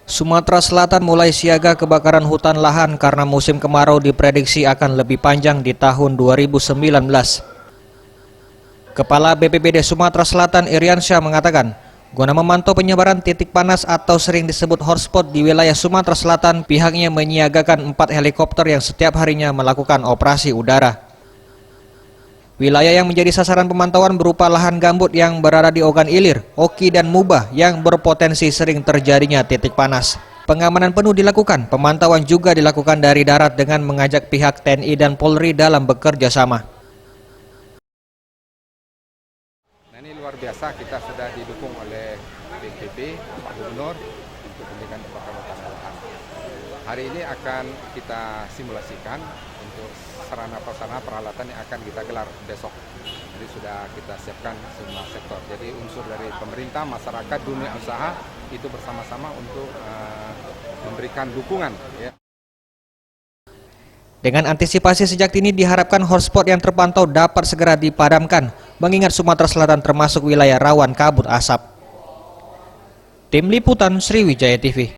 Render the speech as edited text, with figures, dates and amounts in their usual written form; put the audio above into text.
Sumatera Selatan mulai siaga kebakaran hutan lahan karena musim kemarau diprediksi akan lebih panjang di tahun 2019. Kepala BPBD Sumatera Selatan Iriansyah mengatakan, guna memantau penyebaran titik panas atau sering disebut hotspot di wilayah Sumatera Selatan, pihaknya menyiagakan 4 helikopter yang setiap harinya melakukan operasi udara. Wilayah yang menjadi sasaran pemantauan berupa lahan gambut yang berada di Ogan Ilir, Oki, dan Mubah yang berpotensi sering terjadinya titik panas. Pengamanan penuh dilakukan, pemantauan juga dilakukan dari darat dengan mengajak pihak TNI dan Polri dalam bekerja sama. Nah, ini luar biasa, kita sudah didukung oleh BNPB, Pak Gubernur untuk pendidikan kebakaran hutan dan lahan. Hari ini akan kita simulasikan untuk sarana prasarana peralatan yang akan kita gelar besok. Jadi sudah kita siapkan semua sektor. Jadi unsur dari pemerintah, masyarakat, dunia usaha itu bersama-sama untuk memberikan dukungan. Ya. Dengan antisipasi sejak dini diharapkan hotspot yang terpantau dapat segera dipadamkan, mengingat Sumatera Selatan termasuk wilayah rawan kabut asap. Tim Liputan Sriwijaya TV.